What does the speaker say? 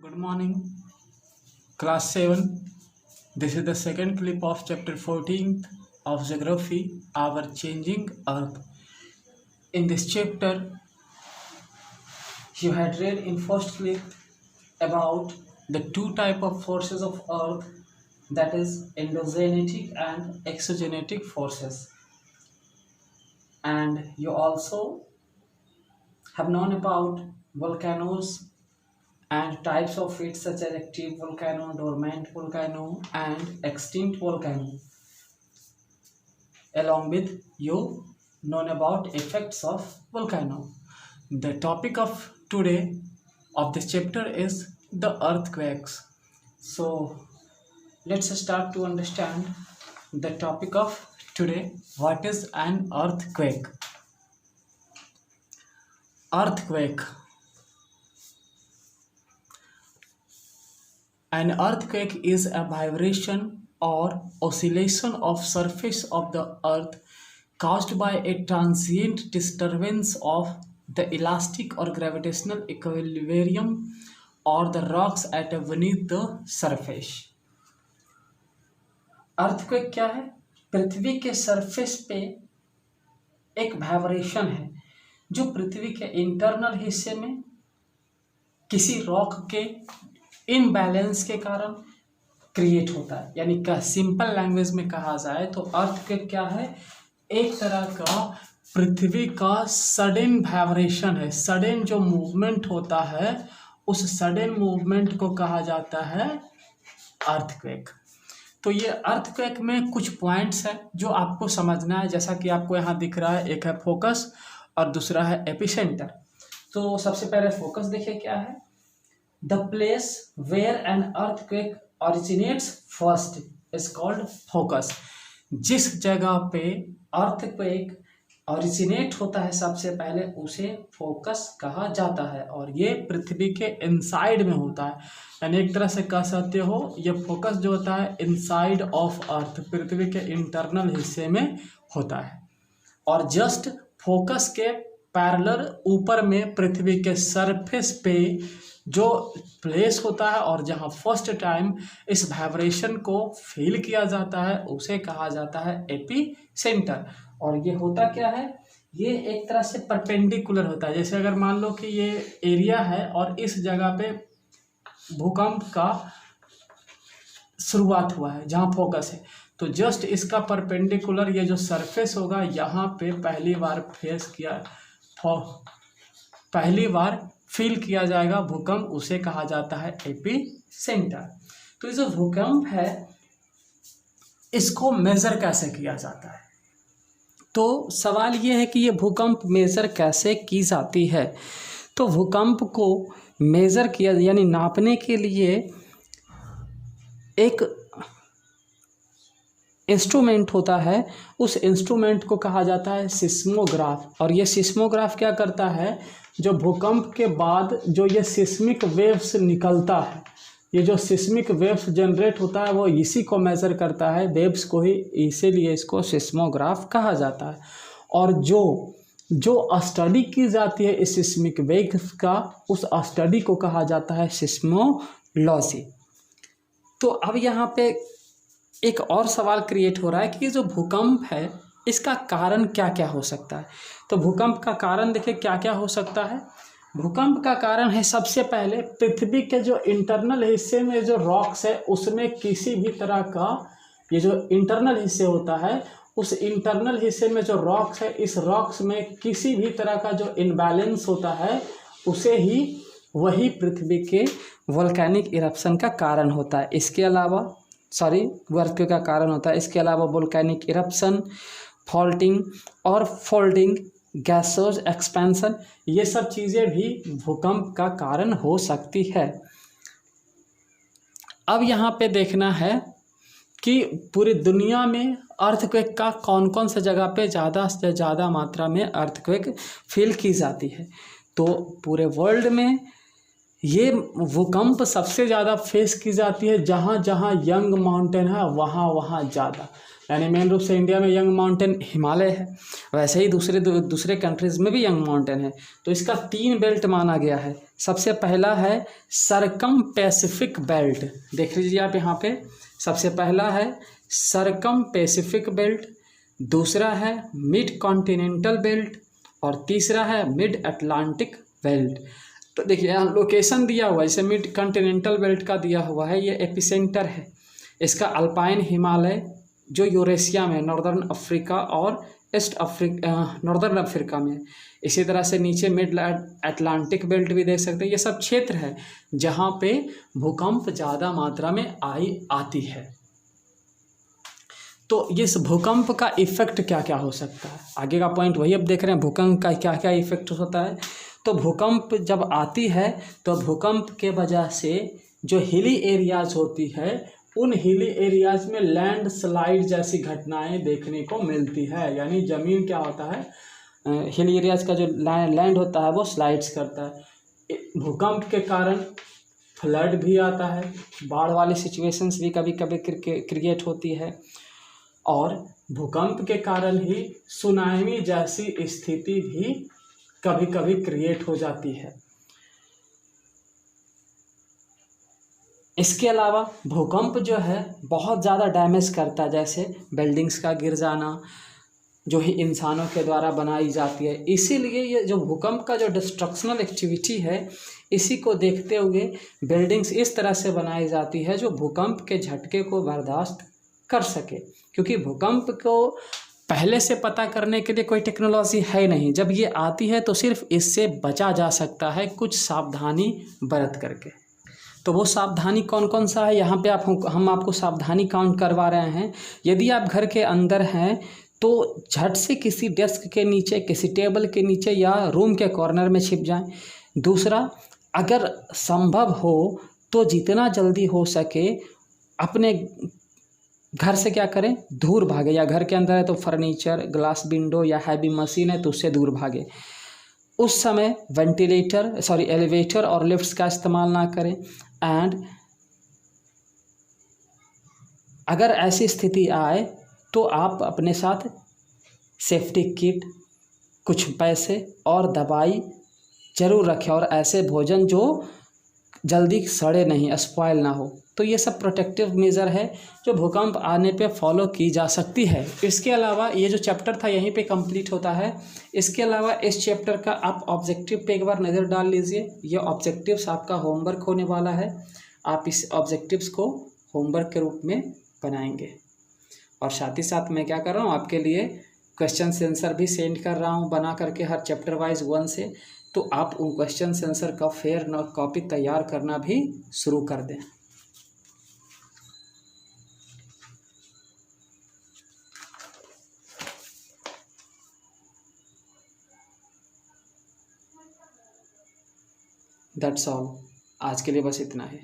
Good morning, class 7. This is the second clip of chapter 14 of geography, our changing earth. In this chapter, you had read in first clip about the two type of forces of earth, that is endogenetic and exogenetic forces. And you also have known about volcanoes and types of it such as active volcano, dormant volcano and extinct volcano. Along with you known about effects of volcano. The topic of today of this chapter is the earthquakes. So let's start to understand the topic of today. What is an earthquake? Earthquake. An earthquake is a vibration or oscillation of surface of the earth caused by a transient disturbance of the elastic or gravitational equilibrium or the rocks at beneath the surface. Earthquake क्या है? पृथ्वी के surface पे एक vibration है जो पृथ्वी के internal हिस्से में किसी रॉक के इनबैलेंस के कारण क्रिएट होता है। यानी का सिंपल लैंग्वेज में कहा जाए तो अर्थक्वेक क्या है? एक तरह का पृथ्वी का सडन वाइब्रेशन है। सडन जो मूवमेंट होता है उस सडन मूवमेंट को कहा जाता है अर्थक्वेक। तो ये अर्थक्वेक में कुछ पॉइंट्स हैं जो आपको समझना है। जैसा कि आपको यहाँ दिख रहा है, एक है फोकस और दूसरा है एपिसेंटर। तो सबसे पहले फोकस देखिए क्या है। The place where an earthquake originates first is called focus. जिस जगह पे earthquake originate होता है सबसे पहले उसे फोकस कहा जाता है और ये पृथ्वी के इनसाइड में होता है। यानी एक तरह से कह सकते हो ये फोकस जो होता है इनसाइड ऑफ अर्थ, पृथ्वी के इंटरनल हिस्से में होता है और जस्ट फोकस के पैरेलल ऊपर में पृथ्वी के सरफेस पे जो प्लेस होता है और जहाँ फर्स्ट टाइम इस वाइब्रेशन को फील किया जाता है उसे कहा जाता है एपी सेंटर। और ये होता क्या है? ये एक तरह से परपेंडिकुलर होता है। जैसे अगर मान लो कि ये एरिया है और इस जगह पे भूकंप का शुरुआत हुआ है जहाँ फोकस है, तो जस्ट इसका परपेंडिकुलर ये जो सरफेस होगा यहाँ पे पहली बार फील किया जाएगा भूकंप, उसे कहा जाता है एपी सेंटर। तो ये जो भूकंप है इसको मेजर कैसे किया जाता है? तो सवाल ये है कि ये भूकंप मेजर कैसे की जाती है। तो भूकंप को मेजर किया यानी नापने के लिए एक इंस्ट्रूमेंट होता है, उस इंस्ट्रूमेंट को कहा जाता है सिस्मोग्राफ। और ये सिस्मोग्राफ क्या करता है? जो भूकंप के बाद जो ये सिस्मिक वेव्स निकलता है, ये जो सिस्मिक वेव्स जनरेट होता है वो इसी को मेज़र करता है, वेव्स को ही, इसीलिए इसको सिस्मोग्राफ कहा जाता है। और जो स्टडी की जाती है इस सिस्मिक वेव्स का, उस स्टडी को कहा जाता है सिस्मोलॉजी। तो अब यहाँ पे एक और सवाल क्रिएट हो रहा है कि ये जो भूकंप है इसका कारण क्या क्या हो सकता है। तो भूकंप का कारण देखिए क्या क्या हो सकता है। भूकंप का कारण है सबसे पहले पृथ्वी के जो इंटरनल हिस्से में जो रॉक्स है उसमें किसी भी तरह का, ये जो इंटरनल हिस्से होता है उस इंटरनल हिस्से में जो रॉक्स है, इस रॉक्स में किसी भी तरह का जो इनबैलेंस होता है उसे ही वही पृथ्वी के वोल्केनिक इरप्शन का कारण होता है। इसके अलावा अर्थक्वेक का कारण होता है। इसके अलावा वोल्केनिक इरप्शन, फॉल्टिंग और फोल्डिंग, गैसोज एक्सपेंशन, ये सब चीज़ें भी भूकंप का कारण हो सकती है। अब यहाँ पे देखना है कि पूरी दुनिया में अर्थक्वेक का कौन कौन सा जगह पे ज़्यादा से ज़्यादा मात्रा में अर्थक्वेक फील की जाती है। तो पूरे वर्ल्ड में ये भूकंप सबसे ज़्यादा फेस की जाती है जहाँ जहाँ यंग माउंटेन है वहाँ वहाँ ज़्यादा, यानी मेन रूप से इंडिया में यंग माउंटेन हिमालय है, वैसे ही दूसरे कंट्रीज़ में भी यंग माउंटेन है। तो इसका 3 बेल्ट माना गया है। सबसे पहला है सरकम पैसिफिक बेल्ट, देख लीजिए आप यहाँ पे, सबसे पहला है सरकम पैसिफिक बेल्ट, दूसरा है मिड कॉन्टिनेंटल बेल्ट और तीसरा है मिड अटलांटिक बेल्ट। तो देखिए यहाँ लोकेशन दिया हुआ है, जैसे मिड कॉन्टिनेंटल बेल्ट का दिया हुआ है, ये एपिसेंटर है इसका अल्पाइन हिमालय जो यूरेशिया में, नॉर्दर्न अफ्रीका और नॉर्दर्न अफ्रीका में। इसी तरह से नीचे मिड अटलांटिक बेल्ट भी देख सकते हैं। ये सब क्षेत्र है जहाँ पे भूकंप ज़्यादा मात्रा में आती है। तो इस भूकंप का इफेक्ट क्या क्या हो सकता है, आगे का पॉइंट वही अब देख रहे हैं, भूकंप का क्या क्या इफेक्ट होता है। तो भूकंप जब आती है तो भूकंप के वजह से जो हिली एरियाज होती है उन हिली एरियाज में लैंड स्लाइड जैसी घटनाएं देखने को मिलती है, यानी ज़मीन क्या होता है, हिली एरियाज का जो लैंड होता है वो स्लाइड्स करता है। भूकंप के कारण फ्लड भी आता है, बाढ़ वाली सिचुएशंस भी कभी कभी क्रिएट होती है, और भूकंप के कारण ही सुनामी जैसी स्थिति भी कभी कभी क्रिएट हो जाती है। इसके अलावा भूकंप जो है बहुत ज़्यादा डैमेज करता है, जैसे बिल्डिंग्स का गिर जाना जो ही इंसानों के द्वारा बनाई जाती है। इसीलिए ये जो भूकंप का जो डिस्ट्रक्शनल एक्टिविटी है, इसी को देखते हुए बिल्डिंग्स इस तरह से बनाई जाती है जो भूकंप के झटके को बर्दाश्त कर सके, क्योंकि भूकंप को पहले से पता करने के लिए कोई टेक्नोलॉजी है नहीं। जब ये आती है तो सिर्फ इससे बचा जा सकता है कुछ सावधानी बरत करके। तो वो सावधानी कौन कौन सा है, यहाँ पे हम आपको सावधानी काउंट करवा रहे हैं। यदि आप घर के अंदर हैं तो झट से किसी डेस्क के नीचे, किसी टेबल के नीचे या रूम के कॉर्नर में छिप जाएं। दूसरा, अगर संभव हो तो जितना जल्दी हो सके अपने घर से क्या करें, दूर भागे, या घर के अंदर है तो फर्नीचर, ग्लास विंडो या हैवी मशीन है तो उससे दूर भागे। उस समय एलिवेटर और लिफ्ट्स का इस्तेमाल ना करें। एंड अगर ऐसी स्थिति आए तो आप अपने साथ सेफ्टी किट, कुछ पैसे और दवाई जरूर रखें, और ऐसे भोजन जो जल्दी सड़े नहीं, स्पॉइल ना हो। तो ये सब प्रोटेक्टिव मेजर है जो भूकंप आने पे फॉलो की जा सकती है। इसके अलावा ये जो चैप्टर था यहीं पे कंप्लीट होता है। इसके अलावा इस चैप्टर का आप ऑब्जेक्टिव पे एक बार नज़र डाल लीजिए। ये ऑब्जेक्टिव्स आपका होमवर्क होने वाला है, आप इस ऑब्जेक्टिव्स को होमवर्क के रूप में बनाएंगे। और साथ ही साथ मैं क्या कर रहा हूँ, आपके लिए क्वेश्चन आंसर भी सेंड कर रहा हूँ बना करके हर चैप्टर वाइज 1 से। तो आप उन क्वेश्चन आंसर का फेयर कॉपी तैयार करना भी शुरू कर दें। दैट्स ऑल, आज के लिए बस इतना ही।